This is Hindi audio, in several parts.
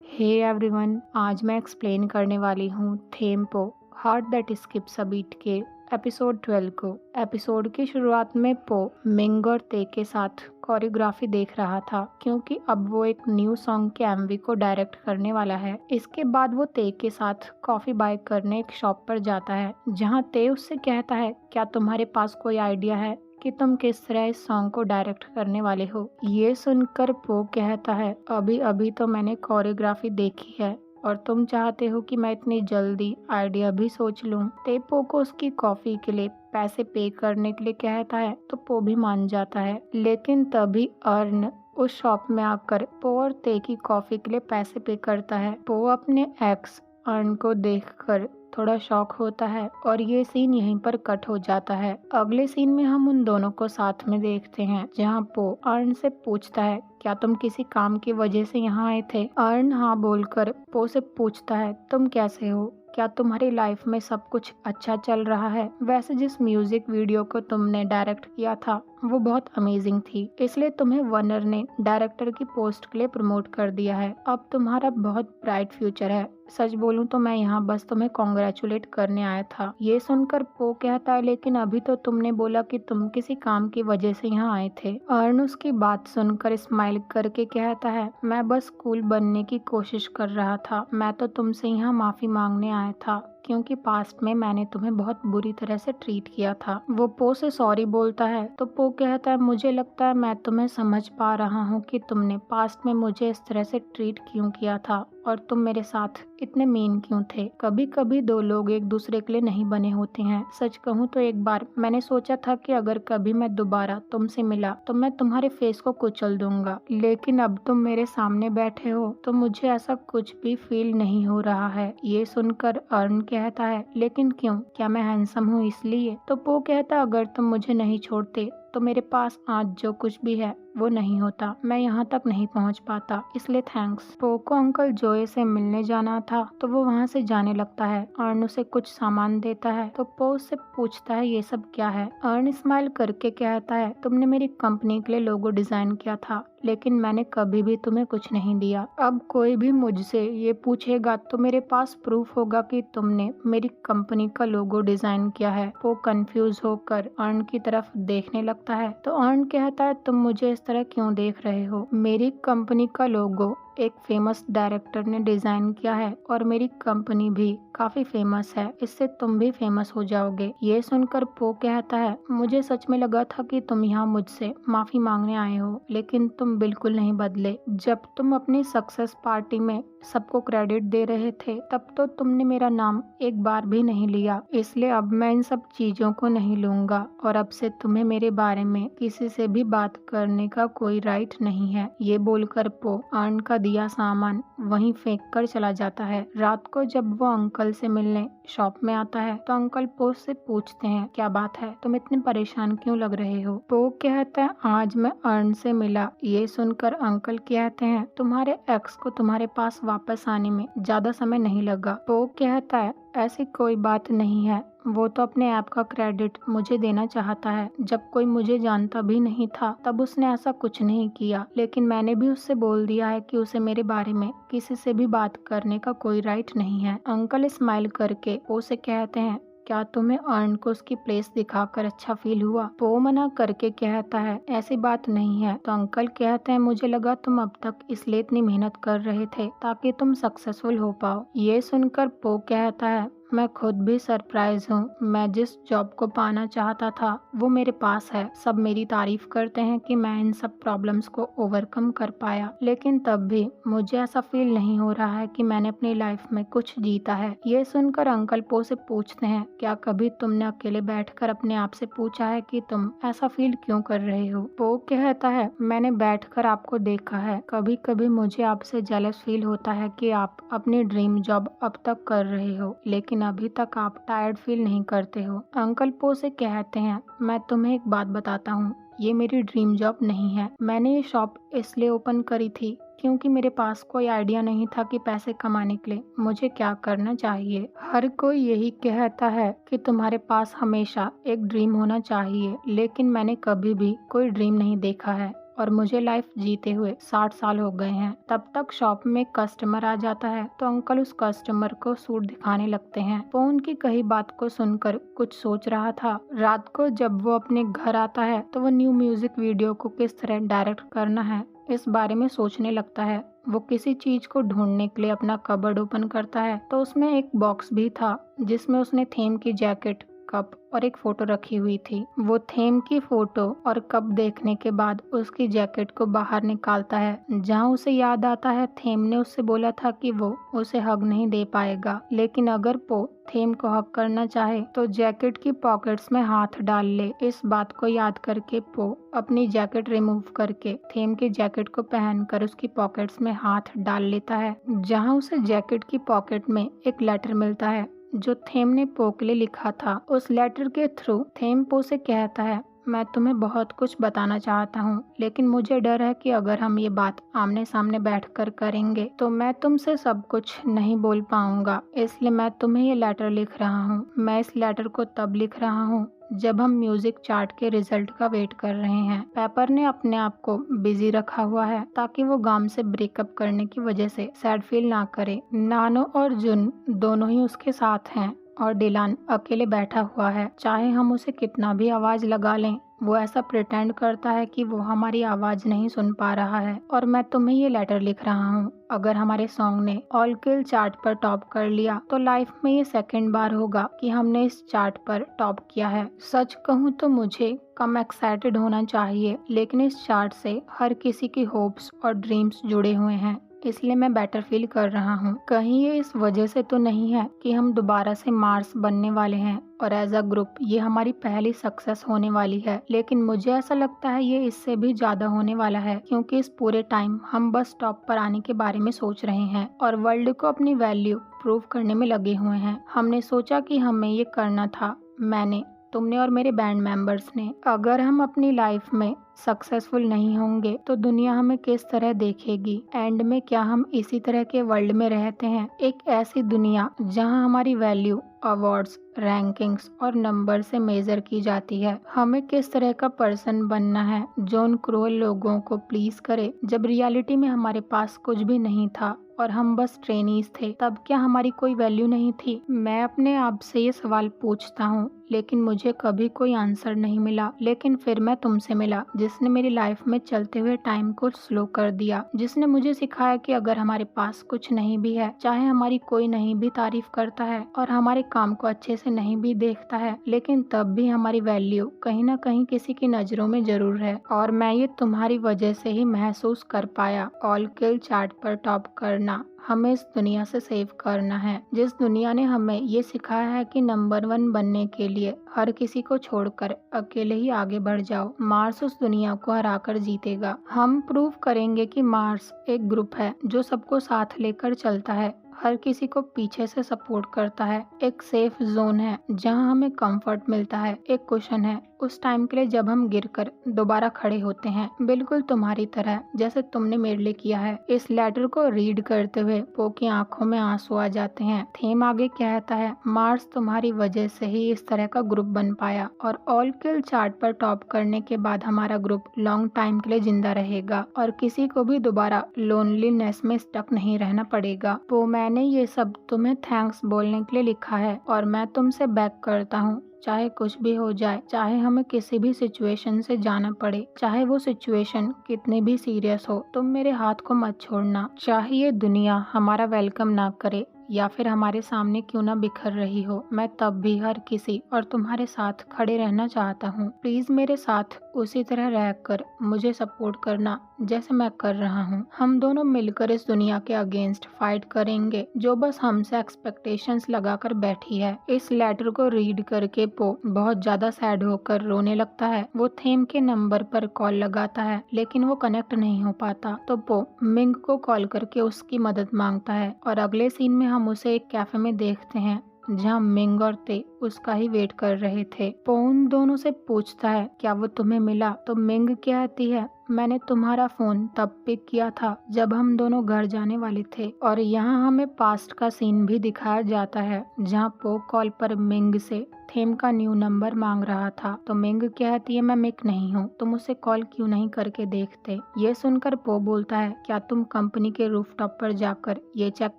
हे एवरीवन, आज मैं एक्सप्लेन करने वाली हूँ थेम्पो heart that skips a beat के एपिसोड 12 को। एपिसोड की शुरुआत में पो मिंग और ते के साथ कोरियोग्राफी देख रहा था क्योंकि अब वो एक न्यू सॉन्ग के एमवी को डायरेक्ट करने वाला है। इसके बाद वो ते के साथ कॉफी बाय करने एक शॉप पर जाता है जहाँ ते उससे कहता है, क्या तुम्हारे पास कोई आइडिया है कि तुम किस तरह इस सॉन्ग को डायरेक्ट करने वाले हो। ये सुनकर पो कहता है, अभी अभी तो मैंने कोरियोग्राफी देखी है और तुम चाहते हो कि मैं इतनी जल्दी आइडिया भी सोच लूं। ते पो को उसकी कॉफी के लिए पैसे पे करने के लिए कहता है तो पो भी मान जाता है, लेकिन तभी अर्न उस शॉप में आकर पो और ते की कॉफी के लिए पैसे पे करता है। पो अपने एक्स अर्न को देखकर थोड़ा शॉक होता है और ये सीन यहीं पर कट हो जाता है। अगले सीन में हम उन दोनों को साथ में देखते हैं जहाँ पो अर्न से पूछता है, क्या तुम किसी काम की वजह से यहाँ आए थे। अर्न हाँ बोलकर पो से पूछता है, तुम कैसे हो, क्या तुम्हारी लाइफ में सब कुछ अच्छा चल रहा है। वैसे जिस म्यूजिक वीडियो को तुमने डायरेक्ट किया था वो बहुत अमेजिंग थी, इसलिए तुम्हें वनर ने डायरेक्टर की पोस्ट के लिए प्रमोट कर दिया है। अब तुम्हारा बहुत ब्राइट फ्यूचर है। सच बोलूं तो मैं यहाँ बस तुम्हें कॉन्ग्रेचुलेट करने आया था। ये सुनकर पो कहता है, लेकिन अभी तो तुमने बोला कि तुम किसी काम की वजह से यहाँ आए थे। अर्न उसकी बात सुनकर स्माइल करके कहता है, मैं बस कूल बनने की कोशिश कर रहा था। मैं तो तुमसे यहाँ माफी मांगने आया था क्योंकि पास्ट में मैंने तुम्हें बहुत बुरी तरह से ट्रीट किया था। वो पो से सॉरी बोलता है तो पो कहता है, मुझे लगता है मैं तुम्हें समझ पा रहा हूँ कि तुमने पास्ट में मुझे इस तरह से ट्रीट क्यों किया था और तुम मेरे साथ इतने मीन क्यों थे। कभी कभी दो लोग एक दूसरे के लिए नहीं बने होते हैं। सच कहूँ तो एक बार मैंने सोचा था कि अगर कभी मैं दोबारा तुमसे मिला तो मैं तुम्हारे फेस को कुचल दूंगा, लेकिन अब तुम मेरे सामने बैठे हो तो मुझे ऐसा कुछ भी फील नहीं हो रहा है। ये सुनकर अर्न कहता है, लेकिन क्यों, क्या मैं हैंडसम हूँ इसलिए। तो पो कहता, अगर तुम मुझे नहीं छोड़ते तो मेरे पास आज जो कुछ भी है वो नहीं होता, मैं यहाँ तक नहीं पहुँच पाता, इसलिए थैंक्स। पो को अंकल जोए से मिलने जाना था तो वो वहाँ से जाने लगता है। अर्न उसे कुछ सामान देता है तो पो उससे पूछता है, ये सब क्या है। अर्न स्माइल करके कहता है, तुमने मेरी कंपनी के लिए लोगो डिजाइन किया था लेकिन मैंने कभी भी तुम्हें कुछ नहीं दिया। अब कोई भी मुझसे ये पूछेगा तो मेरे पास प्रूफ होगा कि तुमने मेरी कंपनी का लोगो डिजाइन किया है। वो कंफ्यूज होकर अर्न की तरफ देखने लगता है तो अर्न कहता है, तुम मुझे इस तरह क्यों देख रहे हो। मेरी कंपनी का लोगो एक फेमस डायरेक्टर ने डिजाइन किया है और मेरी कंपनी भी काफी फेमस है, इससे तुम भी फेमस हो जाओगे। ये सुनकर पो कहता है, मुझे सच में लगा था कि तुम यहाँ मुझसे माफी मांगने आए हो, लेकिन तुम बिल्कुल नहीं बदले। जब तुम अपनी सक्सेस पार्टी में सबको क्रेडिट दे रहे थे तब तो तुमने मेरा नाम एक बार भी नहीं लिया, इसलिए अब मैं इन सब चीजों को नहीं लूंगा और अब से तुम्हें मेरे बारे में किसी से भी बात करने का कोई राइट नहीं है। ये बोलकर पो अर्न का दिया सामान वहीं फेंक कर चला जाता है। रात को जब वो अंकल से मिलने शॉप में आता है तो अंकल पो से पूछते हैं, क्या बात है, तुम इतने परेशान क्यों लग रहे हो। पो कहता है, आज मैं अर्न से मिला। ये सुनकर अंकल कहते हैं, तुम्हारे एक्स को तुम्हारे पास वापस आने में ज्यादा समय नहीं लगा। पो कहता है, ऐसी कोई बात नहीं है, वो तो अपने ऐप का क्रेडिट मुझे देना चाहता है। जब कोई मुझे जानता भी नहीं था तब उसने ऐसा कुछ नहीं किया, लेकिन मैंने भी उससे बोल दिया है कि उसे मेरे बारे में किसी से भी बात करने का कोई राइट नहीं है। अंकल स्माइल करके उसे कहते हैं, क्या तुम्हें अर्न को उसकी प्लेस दिखाकर अच्छा फील हुआ। पो मना करके कहता है, ऐसी बात नहीं है। तो अंकल कहते हैं, मुझे लगा तुम अब तक इसलिए इतनी मेहनत कर रहे थे ताकि तुम सक्सेसफुल हो पाओ। ये सुनकर पो कहता है, मैं खुद भी सरप्राइज हूँ। मैं जिस जॉब को पाना चाहता था वो मेरे पास है। सब मेरी तारीफ करते हैं कि मैं इन सब प्रॉब्लम्स को ओवरकम कर पाया, लेकिन तब भी मुझे ऐसा फील नहीं हो रहा है कि मैंने अपनी लाइफ में कुछ जीता है। ये सुनकर अंकल पो से पूछते हैं, क्या कभी तुमने अकेले बैठकर अपने आप से पूछा है कि तुम ऐसा फील क्यों कर रहे हो। पो कहता है, मैंने बैठकर आपको देखा है। कभी कभी मुझे आपसे जेलस फील होता है कि आप अपनी ड्रीम जॉब अब तक कर रहे हो, लेकिन अभी तक आप टायर्ड फील नहीं करते हो। अंकल पो से कहते हैं, मैं तुम्हें एक बात बताता हूँ, ये मेरी ड्रीम जॉब नहीं है। मैंने ये शॉप इसलिए ओपन करी थी क्योंकि मेरे पास कोई आइडिया नहीं था कि पैसे कमाने के लिए मुझे क्या करना चाहिए। हर कोई यही कहता है कि तुम्हारे पास हमेशा एक ड्रीम होना चाहिए, लेकिन मैंने कभी भी कोई ड्रीम नहीं देखा है और मुझे लाइफ जीते हुए 60 साल हो गए हैं। तब तक शॉप में एक कस्टमर आ जाता है तो अंकल उस कस्टमर को सूट दिखाने लगते हैं। वो उनकी कही बात को सुनकर कुछ सोच रहा था। रात को जब वो अपने घर आता है तो वो न्यू म्यूजिक वीडियो को किस तरह डायरेक्ट करना है इस बारे में सोचने लगता है। वो किसी चीज को ढूंढने के लिए अपना कबर्ड ओपन करता है तो उसमें एक बॉक्स भी था जिसमें उसने थेम की जैकेट, कप और एक फोटो रखी हुई थी। वो थेम की फोटो और कप देखने के बाद उसकी जैकेट को बाहर निकालता है, जहां उसे याद आता है थेम ने उससे बोला था कि वो उसे हग नहीं दे पाएगा, लेकिन अगर पो थेम को हक करना चाहे तो जैकेट की पॉकेट्स में हाथ डाल ले। इस बात को याद करके पो अपनी जैकेट रिमूव करके थेम की जैकेट को पहनकर उसकी पॉकेट्स में हाथ डाल लेता है, जहां उसे जैकेट की पॉकेट में एक लेटर मिलता है जो थेम ने पो के लिए लिखा था। उस लेटर के थ्रू थेम पो से कहता है, मैं तुम्हें बहुत कुछ बताना चाहता हूँ, लेकिन मुझे डर है कि अगर हम ये बात आमने सामने बैठकर करेंगे तो मैं तुमसे सब कुछ नहीं बोल पाऊंगा, इसलिए मैं तुम्हें ये लेटर लिख रहा हूँ। मैं इस लेटर को तब लिख रहा हूँ जब हम म्यूजिक चार्ट के रिजल्ट का वेट कर रहे हैं। पेपर ने अपने आप को बिजी रखा हुआ है ताकि वो गाम से ब्रेकअप करने की वजह से सैड फील ना करे। नानो और जुन दोनों ही उसके साथ हैं और डिलान अकेले बैठा हुआ है। चाहे हम उसे कितना भी आवाज लगा लें, वो ऐसा प्रिटेंड करता है कि वो हमारी आवाज नहीं सुन पा रहा है। और मैं तुम्हें ये लेटर लिख रहा हूँ, अगर हमारे सॉन्ग ने ऑल किल चार्ट पर टॉप कर लिया तो लाइफ में ये सेकंड बार होगा कि हमने इस चार्ट पर टॉप किया है। सच कहूँ तो मुझे कम एक्साइटेड होना चाहिए, लेकिन इस चार्ट से हर किसी की होप्स और ड्रीम्स जुड़े हुए हैं, इसलिए मैं बेटर फील कर रहा हूँ। कहीं ये इस वजह से तो नहीं है कि हम दोबारा से मार्स बनने वाले हैं और एज अ ग्रुप ये हमारी पहली सक्सेस होने वाली है, लेकिन मुझे ऐसा लगता है ये इससे भी ज्यादा होने वाला है, क्योंकि इस पूरे टाइम हम बस टॉप पर आने के बारे में सोच रहे हैं और वर्ल्ड को अपनी वैल्यू प्रूव करने में लगे हुए हैं। हमने सोचा कि हमें ये करना था, मैंने, तुमने और मेरे बैंड मेंबर्स ने। अगर हम अपनी लाइफ में सक्सेसफुल नहीं होंगे तो दुनिया हमें किस तरह देखेगी? एंड में क्या हम इसी तरह के वर्ल्ड में रहते हैं, एक ऐसी दुनिया जहां हमारी वैल्यू अवार्ड्स, रैंकिंग्स और नंबर से मेजर की जाती है? हमें किस तरह का पर्सन बनना है जो उन क्रूअल लोगों को प्लीज करे, जब रियलिटी में हमारे पास कुछ भी नहीं था और हम बस ट्रेनीज थे? तब क्या हमारी कोई वैल्यू नहीं थी? मैं अपने आप से ये सवाल पूछता हूँ, लेकिन मुझे कभी कोई आंसर नहीं मिला। लेकिन फिर मैं तुमसे मिला, जिसने मेरी लाइफ में चलते हुए टाइम को स्लो कर दिया, जिसने मुझे सिखाया कि अगर हमारे पास कुछ नहीं भी है, चाहे हमारी कोई नहीं भी तारीफ करता है और हमारे काम को अच्छे से नहीं भी देखता है, लेकिन तब भी हमारी वैल्यू कहीं ना कहीं किसी की नजरों में जरूर है। और मैं ये तुम्हारी वजह से ही महसूस कर पाया। ऑल किल चार्ट पर टॉप करना हमें इस दुनिया से सेव करना है, जिस दुनिया ने हमें ये सिखाया है कि नंबर 1 बनने के लिए हर किसी को छोड़कर अकेले ही आगे बढ़ जाओ। मार्स उस दुनिया को हराकर जीतेगा। हम प्रूव करेंगे कि मार्स एक ग्रुप है जो सबको साथ लेकर चलता है, हर किसी को पीछे से सपोर्ट करता है, एक सेफ जोन है जहां हमें कंफर्ट मिलता है, एक कुशन है उस टाइम के लिए जब हम गिरकर दोबारा खड़े होते हैं, बिल्कुल तुम्हारी तरह जैसे तुमने मेरे लिए किया है। इस लेटर को रीड करते हुए पो की आंखों में आंसू आ जाते हैं। थेम आगे कहता है, मार्स तुम्हारी वजह से ही इस तरह का ग्रुप बन पाया और ऑल किल चार्ट पर टॉप करने के बाद हमारा ग्रुप लॉन्ग टाइम के लिए जिंदा रहेगा और किसी को भी दोबारा लोनलीनेस में स्टक नहीं रहना पड़ेगा। पो, मैंने ये सब तुम्हें थैंक्स बोलने के लिए लिखा है और मैं तुमसे बैक करता हूँ, चाहे कुछ भी हो जाए, चाहे हमें किसी भी सिचुएशन से जाना पड़े, चाहे वो सिचुएशन कितनी भी सीरियस हो, तुम मेरे हाथ को मत छोड़ना। चाहे ये दुनिया हमारा वेलकम ना करे या फिर हमारे सामने क्यों ना बिखर रही हो, मैं तब भी हर किसी और तुम्हारे साथ खड़े रहना चाहता हूँ। प्लीज मेरे साथ उसी तरह रहकर मुझे सपोर्ट करना जैसे मैं कर रहा हूँ। हम दोनों मिलकर इस दुनिया के अगेंस्ट फाइट करेंगे जो बस हमसे एक्सपेक्टेशंस लगाकर बैठी है। इस लेटर को रीड करके पो बहुत ज्यादा सैड होकर रोने लगता है। वो थेम के नंबर पर कॉल लगाता है लेकिन वो कनेक्ट नहीं हो पाता, तो पो मिंग को कॉल करके उसकी मदद मांगता है और अगले सीन में हम उसे एक कैफे में देखते हैं जहाँ मिंग और ते उसका ही वेट कर रहे थे। पो उन दोनों से पूछता है, क्या वो तुम्हें मिला? तो मिंग कहती है, मैंने तुम्हारा फोन तब पिक किया था जब हम दोनों घर जाने वाले थे। और यहाँ हमें पास्ट का सीन भी दिखाया जाता है जहाँ पो कॉल पर मिंग से थेम का न्यू नंबर मांग रहा था। तो मिंग कहती है मैं मिक नहीं हूँ, तुम उसे कॉल क्यों नहीं करके देखते। ये सुनकर पो बोलता है क्या तुम कंपनी के रूफटॉप पर जाकर ये चेक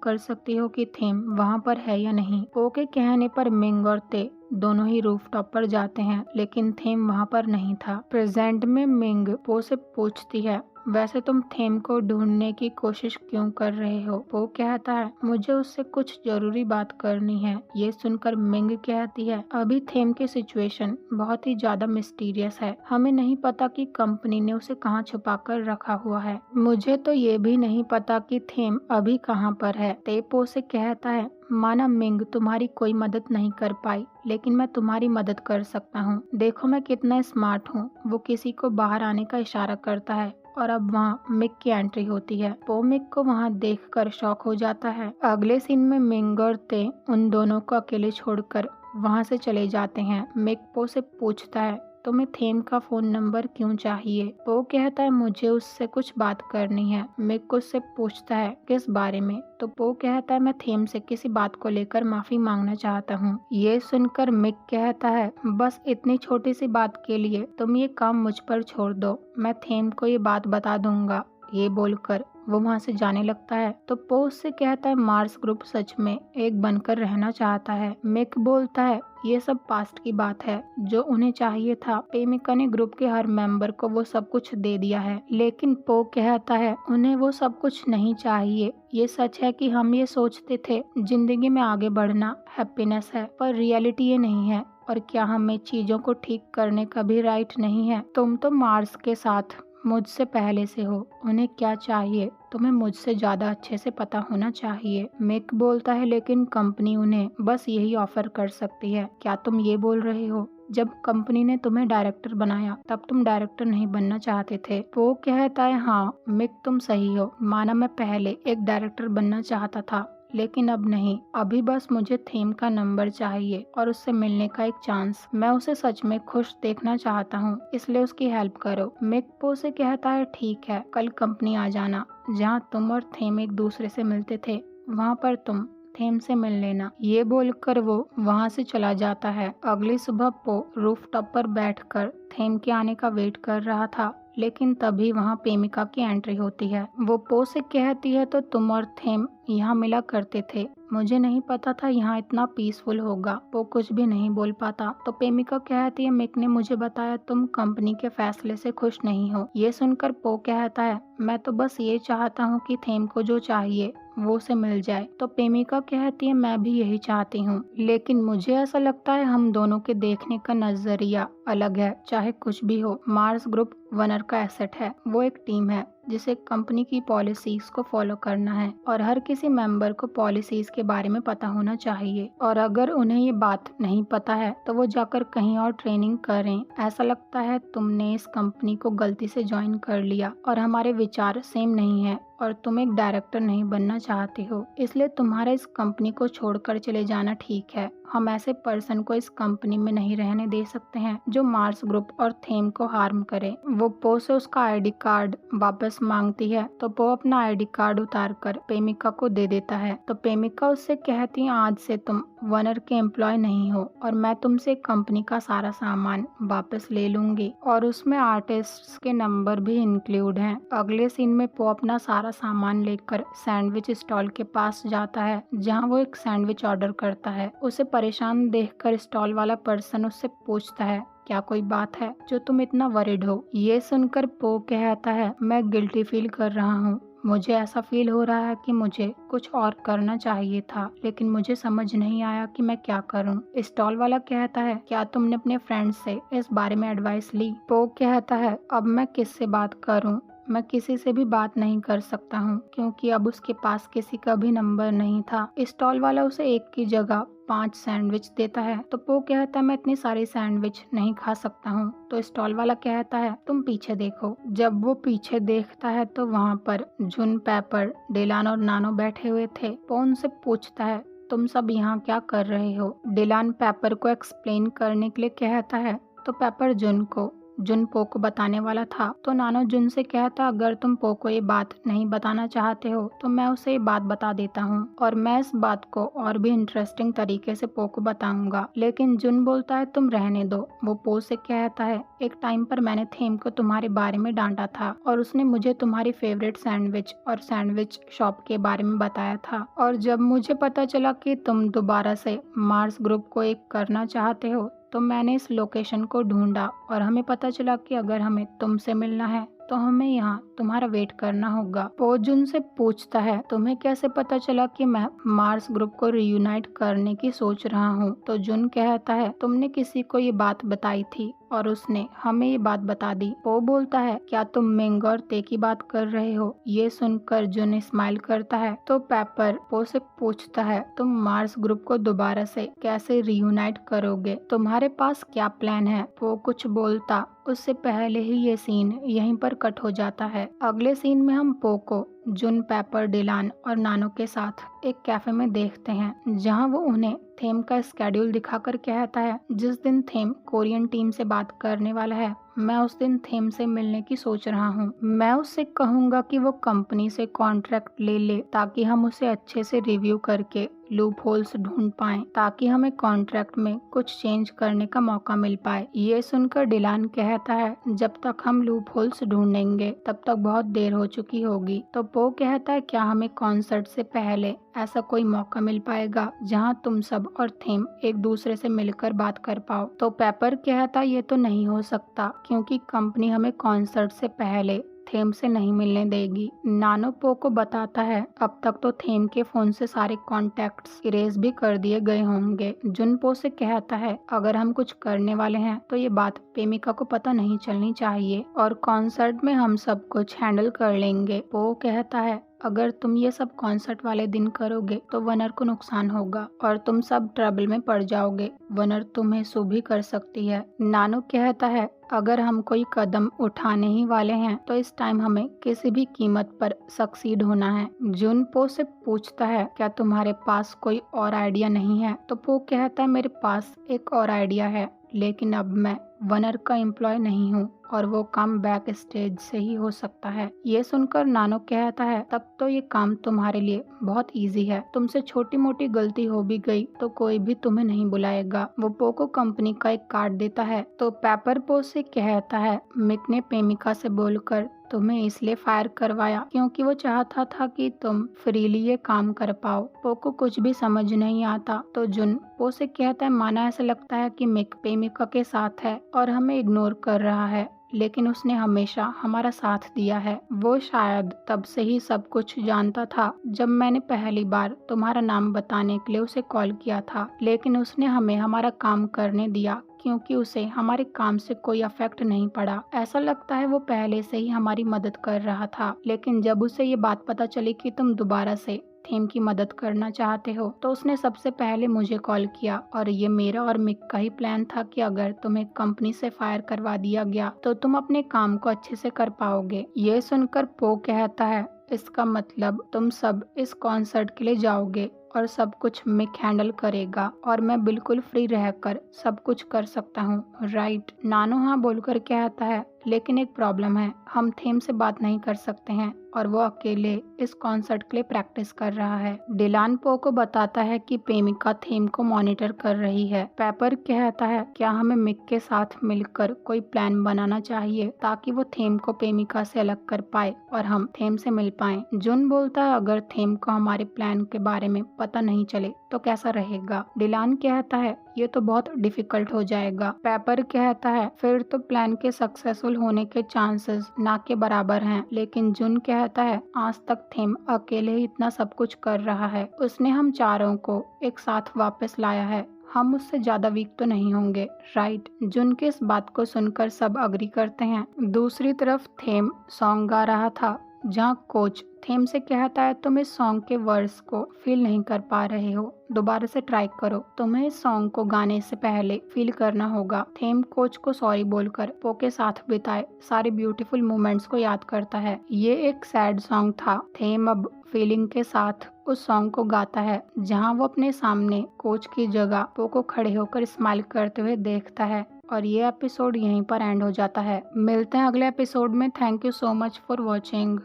कर सकती हो कि थेम वहाँ पर है या नहीं। पो के कहने पर मिंग और ते दोनों ही रूफटॉप पर जाते हैं, लेकिन थेम वहाँ पर नहीं था। प्रेजेंट में मिंग पो से पूछती है वैसे तुम थेम को ढूंढने की कोशिश क्यों कर रहे हो। वो कहता है मुझे उससे कुछ जरूरी बात करनी है। ये सुनकर मिंग कहती है अभी थेम की सिचुएशन बहुत ही ज्यादा मिस्टीरियस है, हमें नहीं पता कि कंपनी ने उसे कहाँ छुपा कर रखा हुआ है। मुझे तो ये भी नहीं पता कि थेम अभी कहाँ पर है। तेपो से कहता है माना मिंग तुम्हारी कोई मदद नहीं कर पाई, लेकिन मैं तुम्हारी मदद कर सकता हूँ। देखो मैं कितना स्मार्ट हूँ। वो किसी को बाहर आने का इशारा करता है और अब वहाँ मिक की एंट्री होती है। पो मिक को वहाँ देखकर शॉक हो जाता है। अगले सीन में मिंग और ते उन दोनों को अकेले छोड़कर वहाँ से चले जाते हैं। मिक पो से पूछता है तुम्हें थेम का फोन नंबर क्यों चाहिए। पो कहता है मुझे उससे कुछ बात करनी है। मिक उससे पूछता है किस बारे में। तो पो कहता है मैं थेम से किसी बात को लेकर माफी मांगना चाहता हूँ। ये सुनकर मिक कहता है बस इतनी छोटी सी बात के लिए तुम ये काम मुझ पर छोड़ दो, मैं थेम को ये बात बता दूंगा। ये बोलकर वो वहाँ से जाने लगता है। तो पो उससे कहता है मार्स ग्रुप सच में एक बनकर रहना चाहता है। मिक बोलता है ये सब पास्ट की बात है, जो उन्हें चाहिए था प्रेमिका ने ग्रुप के हर मेंबर को वो सब कुछ दे दिया है। लेकिन पो कहता है उन्हें वो सब कुछ नहीं चाहिए। ये सच है कि हम ये सोचते थे जिंदगी में आगे बढ़ना हैप्पीनेस है, पर रियलिटी ये नहीं है। और क्या हमें चीजों को ठीक करने का भी राइट नहीं है। तुम तो मार्स के साथ मुझसे पहले से हो, उन्हें क्या चाहिए तुम्हें मुझसे ज्यादा अच्छे से पता होना चाहिए। मिक बोलता है लेकिन कंपनी उन्हें बस यही ऑफर कर सकती है। क्या तुम ये बोल रहे हो जब कंपनी ने तुम्हें डायरेक्टर बनाया तब तुम डायरेक्टर नहीं बनना चाहते थे। वो कहता है हाँ मिक तुम सही हो, माना मैं पहले एक डायरेक्टर बनना चाहता था, लेकिन अब नहीं। अभी बस मुझे थेम का नंबर चाहिए और उससे मिलने का एक चांस। मैं उसे सच में खुश देखना चाहता हूँ, इसलिए उसकी हेल्प करो। मिक पो से कहता है ठीक है, कल कंपनी आ जाना। जहाँ तुम और थेम एक दूसरे से मिलते थे वहाँ पर तुम थेम से मिल लेना। ये बोलकर वो वहाँ से चला जाता है। अगली सुबह पो रूफटॉप पर बैठकर थेम के आने का वेट कर रहा था, लेकिन तभी वहाँ प्रेमिका की एंट्री होती है। वो पो से कहती है तो तुम और थेम यहाँ मिला करते थे, मुझे नहीं पता था यहाँ इतना पीसफुल होगा। वो कुछ भी नहीं बोल पाता। तो प्रेमिका कहती है मिक ने मुझे बताया तुम कंपनी के फैसले से खुश नहीं हो। ये सुनकर पो कहता है मैं तो बस ये चाहता हूँ कि थेम को जो चाहिए वो उसे मिल जाए। तो प्रेमिका कहती है मैं भी यही चाहती हूँ, लेकिन मुझे ऐसा लगता है हम दोनों के देखने का नजरिया अलग है। चाहे कुछ भी हो, मार्स ग्रुप वनर का एसेट है। वो एक टीम है जिसे कंपनी की पॉलिसीज को फॉलो करना है और हर किसी मेंबर को पॉलिसीज के बारे में पता होना चाहिए। और अगर उन्हें ये बात नहीं पता है तो वो जाकर कहीं और ट्रेनिंग करें। ऐसा लगता है तुमने इस कंपनी को गलती से ज्वाइन कर लिया और हमारे विचार सेम नहीं है और तुम एक डायरेक्टर नहीं बनना चाहते हो, इसलिए तुम्हारा इस कंपनी को छोड़कर चले जाना ठीक है। हम ऐसे पर्सन को इस कंपनी में नहीं रहने दे सकते हैं जो मार्स ग्रुप और थेम को हार्म करे। वो पो से उसका आईडी कार्ड वापस मांगती है तो पो अपना आईडी कार्ड उतार कर प्रेमिका को दे देता है। तो प्रेमिका उससे कहती है आज से तुम वनर के एम्प्लॉय नहीं हो और मैं तुमसे कंपनी का सारा सामान वापस ले लूंगी और उसमें आर्टिस्ट के नंबर भी इंक्लूड हैं। अगले सीन में पो अपना सारा सामान लेकर सैंडविच स्टॉल के पास जाता है जहां वो एक सैंडविच ऑर्डर करता है। उसे परेशान देखकर स्टॉल वाला पर्सन उससे पूछता है क्या कोई बात है जो तुम इतना वरिड हो। ये सुनकर पो कहता है मैं गिल्टी फील कर रहा हूँ, मुझे ऐसा फील हो रहा है कि मुझे कुछ और करना चाहिए था, लेकिन मुझे समझ नहीं आया कि मैं क्या करूं। स्टॉल वाला कहता है क्या तुमने अपने फ्रेंड से इस बारे में एडवाइस ली। पो कहता है अब मैं किससे बात करूं, मैं किसी से भी बात नहीं कर सकता हूँ क्योंकि अब उसके पास किसी का भी नंबर नहीं था। स्टॉल वाला उसे एक की जगह 5 सैंडविच देता है। तो पो कहता है मैं इतनी सारी सैंडविच नहीं खा सकता हूँ। तो स्टॉल वाला कहता है तुम पीछे देखो। जब वो पीछे देखता है तो वहाँ पर जुन, पेपर, डिलान और नानो बैठे हुए थे। पो उनसे पूछता है तुम सब यहाँ क्या कर रहे हो। डिलान पेपर को एक्सप्लेन करने के लिए कहता है तो पेपर जुन को जुन पो को बताने वाला था तो नानो जुन से कहता, अगर तुम पो को ये बात नहीं बताना चाहते हो तो मैं उसे ये बात बता देता हूँ और मैं इस बात को और भी इंटरेस्टिंग तरीके से पो को बताऊंगा। लेकिन जुन बोलता है तुम रहने दो। वो पो से कहता है, एक टाइम पर मैंने थेम को तुम्हारे बारे में डांटा था और उसने मुझे तुम्हारी फेवरेट सैंडविच और सैंडविच शॉप के बारे में बताया था, और जब मुझे पता चला कि तुम दोबारा से मार्स ग्रुप को एक करना चाहते हो तो मैंने इस लोकेशन को ढूंढा और हमें पता चला कि अगर हमें तुमसे मिलना है तो हमें यहाँ तुम्हारा वेट करना होगा। पो जुन से पूछता है, तुम्हें कैसे पता चला कि मैं मार्स ग्रुप को रियूनाइट करने की सोच रहा हूँ? तो जुन कहता है, तुमने किसी को ये बात बताई थी और उसने हमें ये बात बता दी। पो बोलता है, क्या तुम मिंग और ते की बात कर रहे हो? ये सुनकर जुन स्माइल करता है तो पेपर पो से पूछता है, तुम मार्स ग्रुप को दोबारा से कैसे रियूनाइट करोगे? तुम्हारे पास क्या प्लान है? पो कुछ बोलता उससे पहले ही ये सीन यहीं पर कट हो जाता है। अगले सीन में हम पो को जुन, पेपर, डिलान और नानो के साथ एक कैफे में देखते हैं जहां वो उन्हें थेम का स्केड्यूल दिखाकर कहता है, जिस दिन थेम कोरियन टीम से बात करने वाला है मैं उस दिन थेम से मिलने की सोच रहा हूँ। मैं उससे कहूँगा कि वो कंपनी से कॉन्ट्रैक्ट ले ले ताकि हम उसे अच्छे से रिव्यू करके लूप होल्स ढूंढ पाएं ताकि हमें कॉन्ट्रैक्ट में कुछ चेंज करने का मौका मिल पाए। ये सुनकर डिलान कहता है, जब तक हम लूप होल्स ढूंढेंगे तब तक बहुत देर हो चुकी होगी। तो पो कहता है, क्या हमें कॉन्सर्ट से पहले ऐसा कोई मौका मिल पाएगा जहां तुम सब और थेम एक दूसरे से मिलकर बात कर पाओ? तो पेपर कहता, ये तो नहीं हो सकता क्योंकि कंपनी हमें कॉन्सर्ट से पहले थेम से नहीं मिलने देगी। नानो पो को बताता है, अब तक तो थेम के फोन से सारे कॉन्टैक्ट्स इरेज भी कर दिए गए होंगे। जुन पो से कहता है, अगर हम कुछ करने वाले हैं तो ये बात प्रेमिका को पता नहीं चलनी चाहिए और कॉन्सर्ट में हम सब कुछ हैंडल कर लेंगे। पो कहता है, अगर तुम ये सब कॉन्सर्ट वाले दिन करोगे तो वनर को नुकसान होगा और तुम सब ट्रबल में पड़ जाओगे। वनर तुम्हें सू भी कर सकती है। नानो कहता है, अगर हम कोई कदम उठाने ही वाले हैं तो इस टाइम हमें किसी भी कीमत पर सक्सीड होना है। जुन पो से पूछता है, क्या तुम्हारे पास कोई और आइडिया नहीं है? तो पो कहता है, मेरे पास एक और आइडिया है, लेकिन अब मैं वनर का एम्प्लॉय नहीं हूँ और वो काम बैक स्टेज से ही हो सकता है। ये सुनकर नानो कहता है, तब तो ये काम तुम्हारे लिए बहुत इजी है। तुमसे छोटी मोटी गलती हो भी गई तो कोई भी तुम्हें नहीं बुलाएगा। वो पो को कंपनी का एक कार्ड देता है तो पेपर पो से कहता है, मिक ने प्रेमिका से बोलकर तुम्हें इसलिए फायर करवाया क्योंकि वो चाहता था कि तुम फ्रीली ये काम कर पाओ। पो को कुछ भी समझ नहीं आता तो जुन पो से कहता है, माना ऐसा लगता है कि मिक प्रेमिका के साथ है और हमें इग्नोर कर रहा है, लेकिन उसने हमेशा हमारा साथ दिया है। वो शायद तब से ही सब कुछ जानता था जब मैंने पहली बार तुम्हारा नाम बताने के लिए उसे कॉल किया था, लेकिन उसने हमें हमारा काम करने दिया क्योंकि उसे हमारे काम से कोई अफेक्ट नहीं पड़ा। ऐसा लगता है वो पहले से ही हमारी मदद कर रहा था, लेकिन जब उसे ये बात पता चली कि तुम दोबारा से थेम की मदद करना चाहते हो तो उसने सबसे पहले मुझे कॉल किया और ये मेरा और मिक का ही प्लान था कि अगर तुम्हें कंपनी से फायर करवा दिया गया तो तुम अपने काम को अच्छे से कर पाओगे। ये सुनकर पो कहता है, इसका मतलब तुम सब इस कॉन्सर्ट के लिए जाओगे और सब कुछ मिक हैंडल करेगा और मैं बिल्कुल फ्री रहकर सब कुछ कर सकता हूँ, राइट? नानो हाँ बोलकर कहता है, लेकिन एक प्रॉब्लम है, हम थेम से बात नहीं कर सकते हैं और वो अकेले इस कॉन्सर्ट के लिए प्रैक्टिस कर रहा है। डिलान पो को बताता है कि प्रेमिका थेम को मॉनिटर कर रही है। पेपर कहता है, क्या हमें मिक के साथ मिलकर कोई प्लान बनाना चाहिए ताकि वो थेम को प्रेमिका से अलग कर पाए और हम थेम से मिल पाए। जुन बोलता है, अगर थेम को हमारे प्लान के बारे में पता नहीं चले तो कैसा रहेगा? डिलान कहता है, ये तो बहुत डिफिकल्ट हो जाएगा। पेपर कहता है, फिर तो प्लान के सक्सेसफुल होने के चांसेस ना के बराबर हैं। लेकिन जुन कहता है, आज तक थेम अकेले ही इतना सब कुछ कर रहा है, उसने हम चारों को एक साथ वापस लाया है, हम उससे ज्यादा वीक तो नहीं होंगे, राइट? जुन के इस बात को सुनकर सब अग्री करते हैं। दूसरी तरफ थेम सॉन्ग गा रहा था जहाँ कोच थेम से कहता है, तुम इस सॉन्ग के वर्ड्स को फील नहीं कर पा रहे हो, दोबारा से ट्राई करो, तुम्हें इस सॉन्ग को गाने से पहले फील करना होगा। थेम कोच को सॉरी बोलकर पो के साथ बिताए सारे ब्यूटीफुल मोमेंट्स को याद करता है। ये एक सैड सॉन्ग था। थेम अब फीलिंग के साथ उस सॉन्ग को गाता है जहां वो अपने सामने कोच की जगह पो को खड़े होकर स्माइल करते हुए देखता है और ये एपिसोड यहीं पर एंड हो जाता है। मिलते हैं अगले एपिसोड में। Thank you so much for watching.